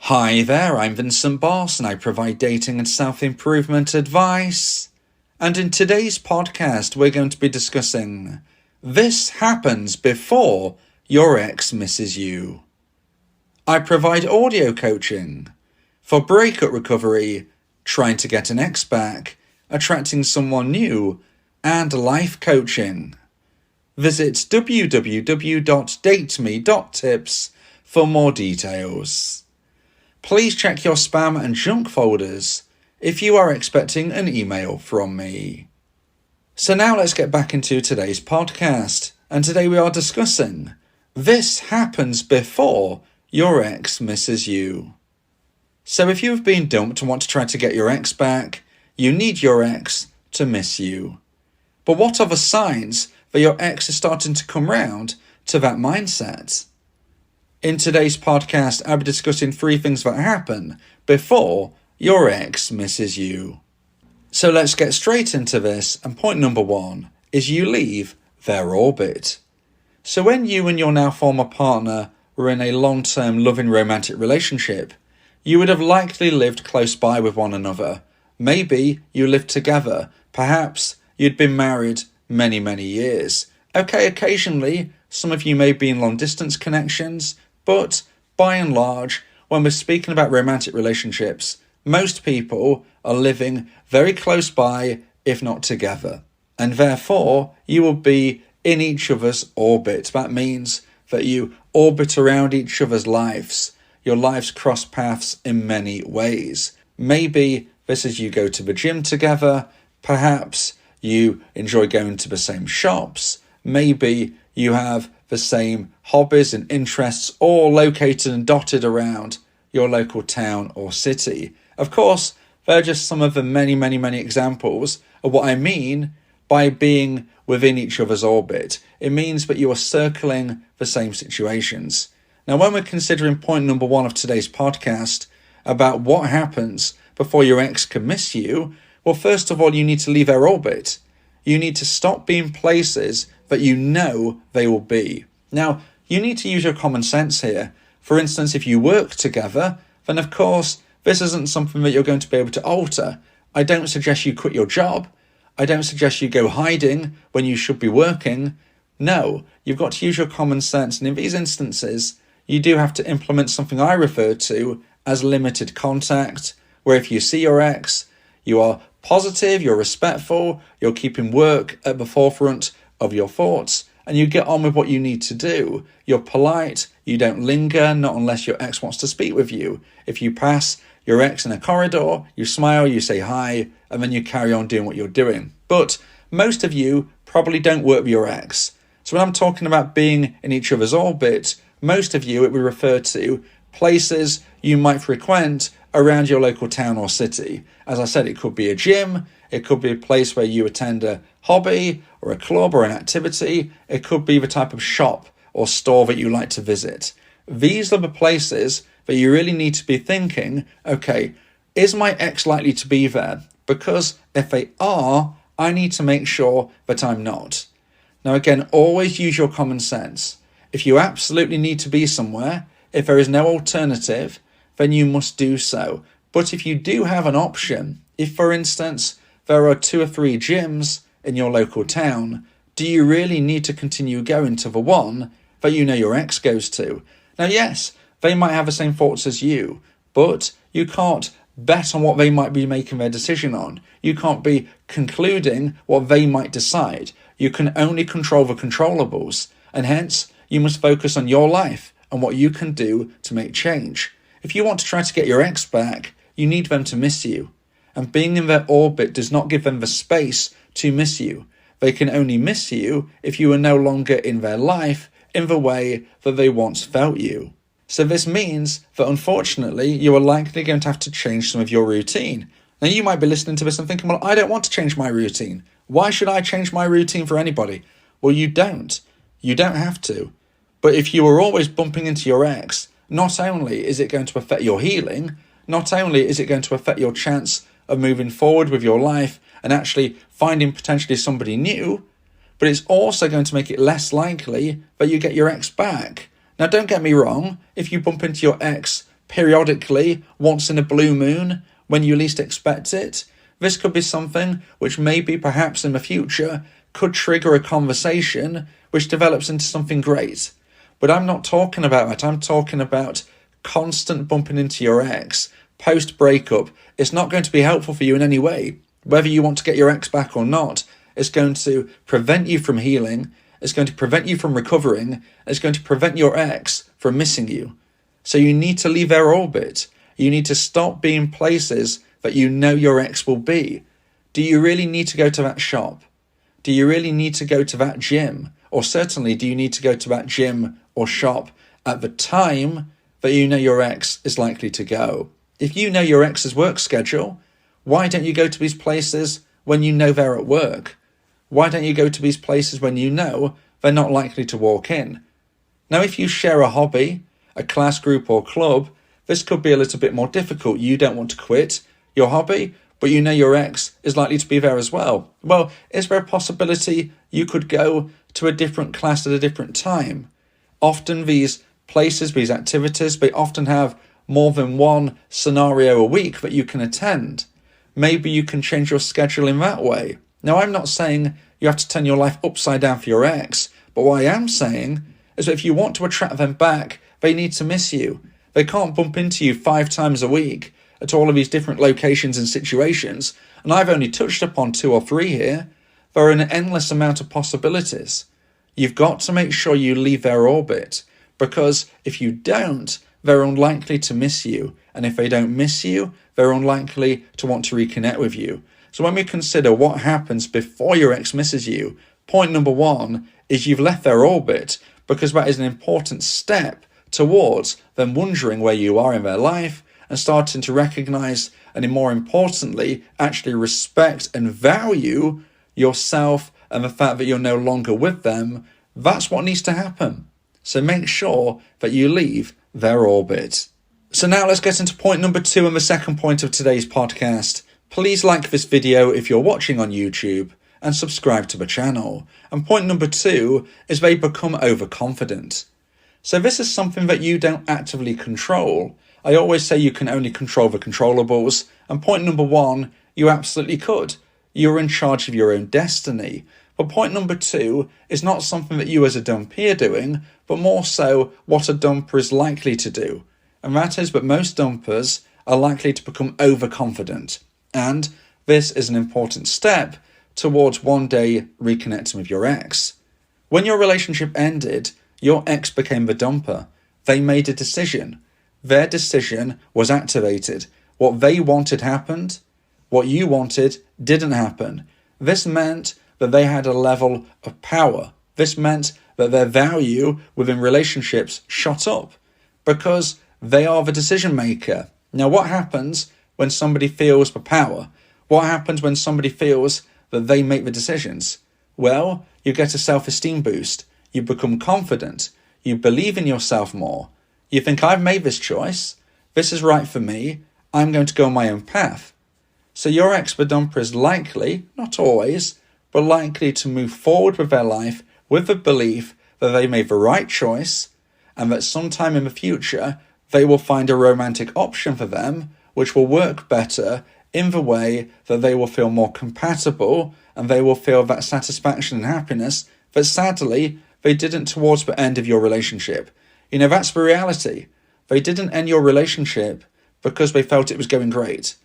Hi there, I'm Vincent Boss and I provide dating and self-improvement advice. And in today's podcast, we're going to be discussing this happens before your ex misses you. I provide audio coaching for breakup recovery, trying to get an ex back, attracting someone new, and life coaching. Visit www.dateme.tips for more details. Please check your spam and junk folders if you are expecting an email from me. So now let's get back into today's podcast, and today we are discussing this happens before your ex misses you. So if you've been dumped and want to try to get your ex back, you need your ex to miss you. But what are the signs that your ex is starting to come round to that mindset? In today's podcast, I'll be discussing 3 things that happen before your ex misses you. So let's get straight into this, and point number 1 is you leave their orbit. So when you and your now former partner were in a long-term loving romantic relationship, you would have likely lived close by with one another. Maybe you lived together. Perhaps you'd been married many years. Okay, occasionally, some of you may be in long-distance connections, but by and large, when we're speaking about romantic relationships, most people are living very close by, if not together. And therefore, you will be in each other's orbit. That means that you orbit around each other's lives. Your lives cross paths in many ways. Maybe this is you go to the gym together. Perhaps you enjoy going to the same shops. Maybe you have the same hobbies and interests, all located and dotted around your local town or city. Of course, they're just some of the many examples of what I mean by being within each other's orbit. It means that you are circling the same situations. Now, when we're considering point number 1 of today's podcast about what happens before your ex can miss you, well, first of all, you need to leave their orbit. You need to stop being places that you know they will be. Now, you need to use your common sense here. For instance, if you work together, then of course, this isn't something that you're going to be able to alter. I don't suggest you quit your job. I don't suggest you go hiding when you should be working. No, you've got to use your common sense. And in these instances, you do have to implement something I refer to as limited contact, where if you see your ex, you are positive, you're respectful, you're keeping work at the forefront of your thoughts, and you get on with what you need to do. You're polite, you don't linger, not unless your ex wants to speak with you. If you pass your ex in a corridor, you smile, you say hi, and then you carry on doing what you're doing. But most of you probably don't work with your ex. So when I'm talking about being in each other's orbit, most of you, it would refer to places you might frequent around your local town or city. As I said, it could be a gym, it could be a place where you attend a hobby or a club or an activity. It could be the type of shop or store that you like to visit. These are the places that you really need to be thinking, okay, is my ex likely to be there? Because if they are, I need to make sure that I'm not. Now again, always use your common sense. If you absolutely need to be somewhere, if there is no alternative, then you must do so. But if you do have an option, if for instance, there are 2 or 3 gyms in your local town, do you really need to continue going to the one that you know your ex goes to? Now, yes, they might have the same thoughts as you, but you can't bet on what they might be making their decision on. You can't be concluding what they might decide. You can only control the controllables, and hence you must focus on your life and what you can do to make change. If you want to try to get your ex back, you need them to miss you. And being in their orbit does not give them the space to miss you. They can only miss you if you are no longer in their life in the way that they once felt you. So this means that unfortunately, you are likely going to have to change some of your routine. Now you might be listening to this and thinking, well, I don't want to change my routine. Why should I change my routine for anybody? Well, you don't. You don't have to. But if you are always bumping into your ex, not only is it going to affect your healing, not only is it going to affect your chance of moving forward with your life and actually finding potentially somebody new, but it's also going to make it less likely that you get your ex back. Now, don't get me wrong, if you bump into your ex periodically, once in a blue moon, when you least expect it. This could be something which maybe perhaps in the future could trigger a conversation which develops into something great. But I'm not talking about that. I'm talking about constant bumping into your ex post-breakup. It's not going to be helpful for you in any way. Whether you want to get your ex back or not, it's going to prevent you from healing. It's going to prevent you from recovering. It's going to prevent your ex from missing you. So you need to leave their orbit. You need to stop being places that you know your ex will be. Do you really need to go to that shop? Do you really need to go to that gym? Or certainly, do you need to go to that gym or shop at the time that you know your ex is likely to go? If you know your ex's work schedule, why don't you go to these places when you know they're at work? Why don't you go to these places when you know they're not likely to walk in? Now, if you share a hobby, a class group or club, this could be a little bit more difficult. You don't want to quit your hobby, but you know your ex is likely to be there as well. Well, is there a possibility you could go to a different class at a different time? Often these places, these activities, they often have more than one scenario a week that you can attend. Maybe you can change your schedule in that way. Now, I'm not saying you have to turn your life upside down for your ex, but what I am saying is that if you want to attract them back, they need to miss you. They can't bump into you 5 times a week at all of these different locations and situations, and I've only touched upon 2 or 3 here. There are an endless amount of possibilities. You've got to make sure you leave their orbit, because if you don't, they're unlikely to miss you, and if they don't miss you, they're unlikely to want to reconnect with you. So when we consider what happens before your ex misses you, point number 1 is you've left their orbit, because that is an important step towards them wondering where you are in their life and starting to recognize and, more importantly, actually respect and value yourself and the fact that you're no longer with them. That's what needs to happen. So make sure that you leave their orbit. So now let's get into point number 2 and the second point of today's podcast. Please like this video if you're watching on YouTube and subscribe to the channel. And point number 2 is they become overconfident. So this is something that you don't actively control. I always say you can only control the controllables. And point number 1, you absolutely could. You're in charge of your own destiny. But point number 2 is not something that you as a dumpee are doing, but more so what a dumper is likely to do. And that is that most dumpers are likely to become overconfident. And this is an important step towards one day reconnecting with your ex. When your relationship ended, your ex became the dumper. They made a decision. Their decision was activated. What they wanted happened. What you wanted didn't happen. This meant that they had a level of power. This meant that their value within relationships shot up because they are the decision maker. Now, what happens when somebody feels the power? What happens when somebody feels that they make the decisions? Well, you get a self-esteem boost. You become confident. You believe in yourself more. You think, I've made this choice. This is right for me. I'm going to go on my own path. So your ex-dumper is likely, not always, but likely to move forward with their life with the belief that they made the right choice and that sometime in the future they will find a romantic option for them which will work better in the way that they will feel more compatible and they will feel that satisfaction and happiness that sadly they didn't towards the end of your relationship. You know, that's the reality. They didn't end your relationship because they felt it was going great.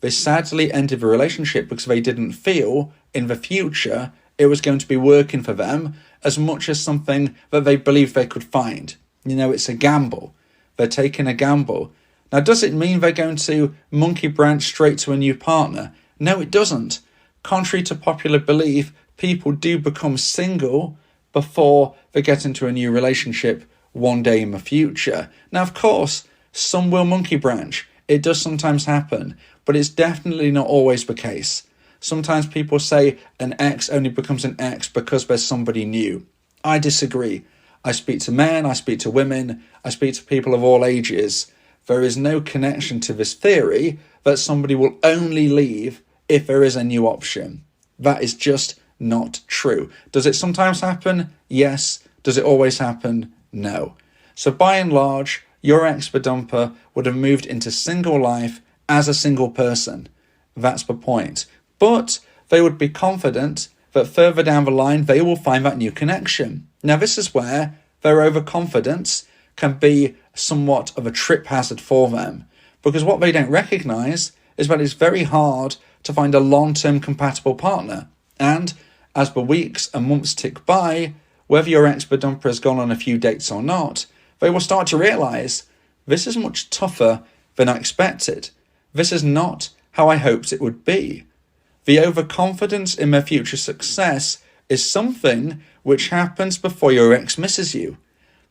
They sadly ended the relationship because they didn't feel in the future it was going to be working for them as much as something that they believed they could find. You know, it's a gamble. They're taking a gamble. Now, does it mean they're going to monkey branch straight to a new partner? No, it doesn't. Contrary to popular belief, people do become single before they get into a new relationship one day in the future. Now, of course, some will monkey branch. It does sometimes happen, but it's definitely not always the case. Sometimes people say an ex only becomes an ex because there's somebody new. I disagree. I speak to men, I speak to women, I speak to people of all ages. There is no connection to this theory that somebody will only leave if there is a new option. That is just not true. Does it sometimes happen? Yes. Does it always happen? No. So by and large, your ex-dumper would have moved into single life as a single person. That's the point. But they would be confident that further down the line, they will find that new connection. Now, this is where their overconfidence can be somewhat of a trip hazard for them, because what they don't recognize is that it's very hard to find a long-term compatible partner. And as the weeks and months tick by, whether your ex-dumper has gone on a few dates or not, they will start to realize this is much tougher than I expected. This is not how I hoped it would be. The overconfidence in their future success is something which happens before your ex misses you.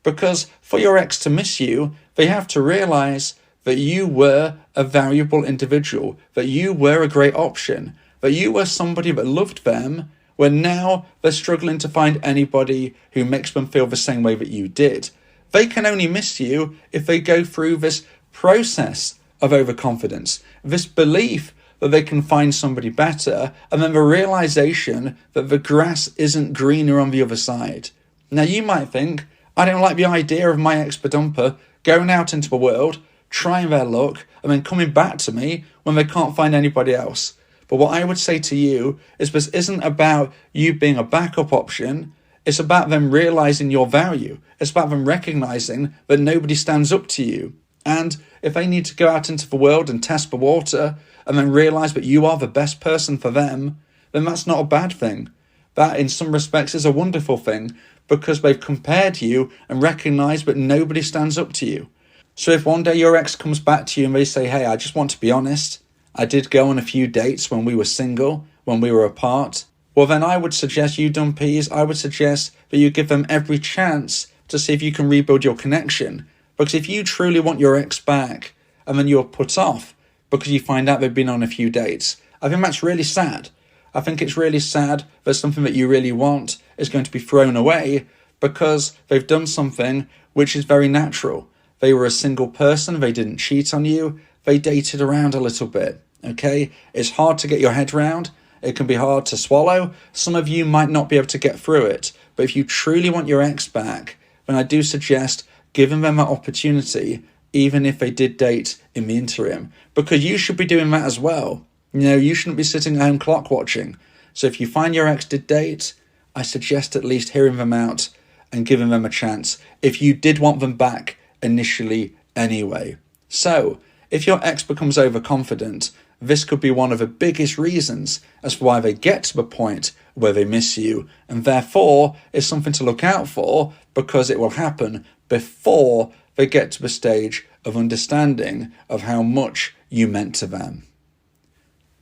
Because for your ex to miss you, they have to realize that you were a valuable individual, that you were a great option, that you were somebody that loved them, when now they're struggling to find anybody who makes them feel the same way that you did. They can only miss you if they go through this process of overconfidence, this belief that they can find somebody better, and then the realization that the grass isn't greener on the other side. Now you might think, I don't like the idea of my ex-dumper going out into the world, trying their luck, and then coming back to me when they can't find anybody else. But what I would say to you is this isn't about you being a backup option. It's about them realizing your value. It's about them recognizing that nobody stands up to you. And if they need to go out into the world and test the water and then realize that you are the best person for them, then that's not a bad thing. That in some respects is a wonderful thing, because they've compared you and recognized that nobody stands up to you. So if one day your ex comes back to you and they say, hey, I just want to be honest, I did go on a few dates when we were single, when we were apart, well then I would suggest you dumpees, I would suggest that you give them every chance to see if you can rebuild your connection. Because if you truly want your ex back and then you're put off because you find out they've been on a few dates, I think that's really sad. I think it's really sad that something that you really want is going to be thrown away because they've done something which is very natural. They were a single person, they didn't cheat on you, they dated around a little bit, okay? It's hard to get your head around, it can be hard to swallow. Some of you might not be able to get through it, but if you truly want your ex back, then I do suggest giving them that opportunity, even if they did date in the interim, because you should be doing that as well. You know, you shouldn't be sitting at home clock watching. So if you find your ex did date, I suggest at least hearing them out and giving them a chance if you did want them back initially anyway. So if your ex becomes overconfident, this could be one of the biggest reasons as to why they get to the point where they miss you, and therefore is something to look out for, because it will happen before they get to the stage of understanding of how much you meant to them.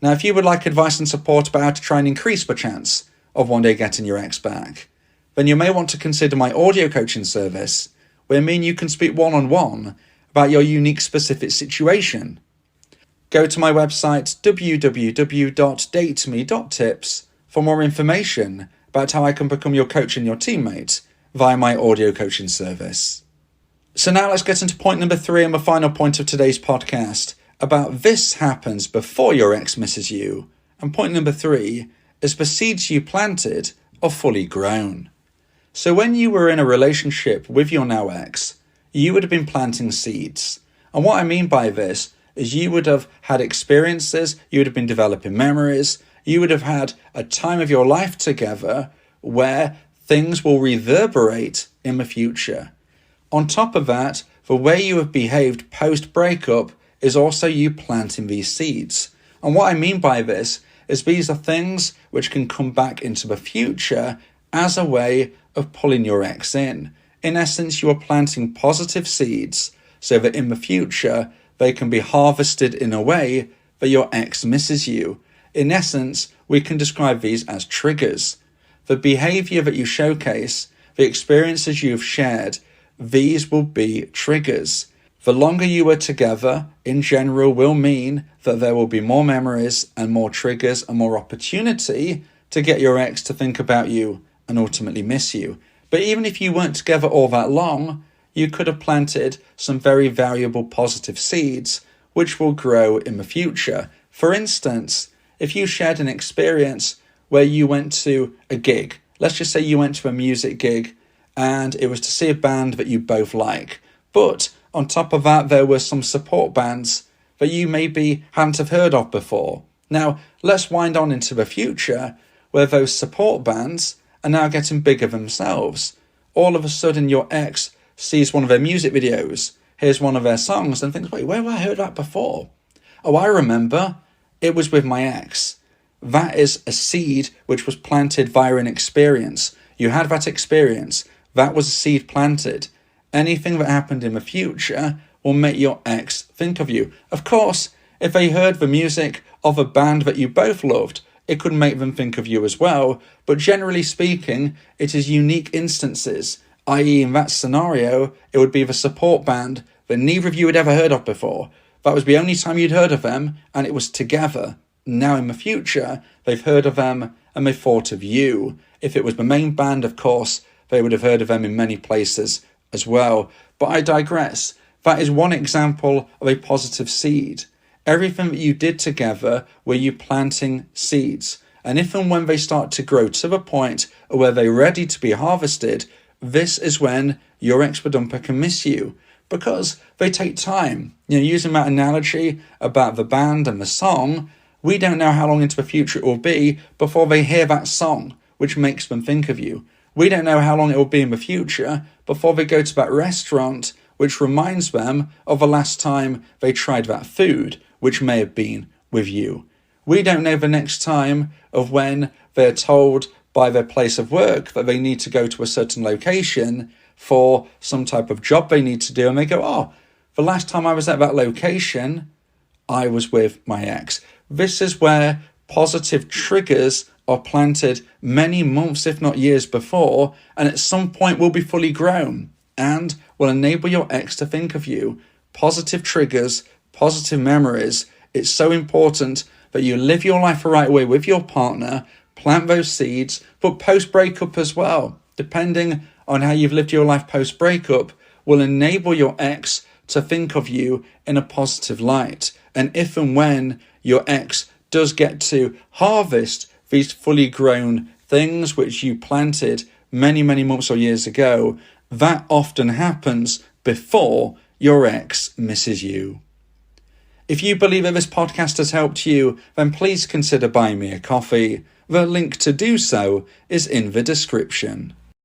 Now, if you would like advice and support about how to try and increase the chance of one day getting your ex back, then you may want to consider my audio coaching service, where me and you can speak one-on-one about your unique specific situation. Go to my website www.dateme.tips for more information about how I can become your coach and your teammate via my audio coaching service. So now let's get into point number 3 and the final point of today's podcast about this happens before your ex misses you. And point number 3 is the seeds you planted are fully grown. So when you were in a relationship with your now ex, you would have been planting seeds. And what I mean by this is you would have had experiences, you would have been developing memories, you would have had a time of your life together where things will reverberate in the future. On top of that, the way you have behaved post-breakup is also you planting these seeds. And what I mean by this is these are things which can come back into the future as a way of pulling your ex in. In essence, you are planting positive seeds so that in the future they can be harvested in a way that your ex misses you. In essence, we can describe these as triggers. The behavior that you showcase, the experiences you've shared, these will be triggers. The longer you are together, in general, will mean that there will be more memories and more triggers and more opportunity to get your ex to think about you and ultimately miss you. But even if you weren't together all that long, you could have planted some very valuable positive seeds which will grow in the future. For instance, if you shared an experience where you went to a gig, let's just say you went to a music gig and it was to see a band that you both like, but on top of that, there were some support bands that you maybe hadn't have heard of before. Now, let's wind on into the future where those support bands are now getting bigger themselves. All of a sudden, your ex sees one of their music videos, hears one of their songs, and thinks, wait, where have I heard that before? Oh, I remember. It was with my ex. That is a seed which was planted via an experience. You had that experience. That was a seed planted. Anything that happened in the future will make your ex think of you. Of course, if they heard the music of a band that you both loved, it could make them think of you as well. But generally speaking, it is unique instances, i.e. in that scenario, it would be the support band that neither of you had ever heard of before. That was the only time you'd heard of them, and it was together. Now in the future, they've heard of them and they've thought of you. If it was the main band, of course, they would have heard of them in many places as well. But I digress. That is one example of a positive seed. Everything that you did together were you planting seeds. And if and when they start to grow to the point where they're ready to be harvested, this is when your ex-dumper can miss you. Because they take time. Using that analogy about the band and the song, we don't know how long into the future it will be before they hear that song, which makes them think of you. We don't know how long it will be in the future before they go to that restaurant, which reminds them of the last time they tried that food, which may have been with you. We don't know the next time of when they're told by their place of work that they need to go to a certain location for some type of job they need to do, and they go, oh, the last time I was at that location, I was with my ex. This is where positive triggers are planted many months, if not years before, and at some point will be fully grown and will enable your ex to think of you. Positive triggers, positive memories. It's so important that you live your life the right way with your partner, plant those seeds, but post-breakup as well, depending on how you've lived your life post-breakup, will enable your ex to think of you in a positive light. And if and when your ex does get to harvest these fully grown things which you planted many, many months or years ago, that often happens before your ex misses you. If you believe that this podcast has helped you, then please consider buying me a coffee. The link to do so is in the description.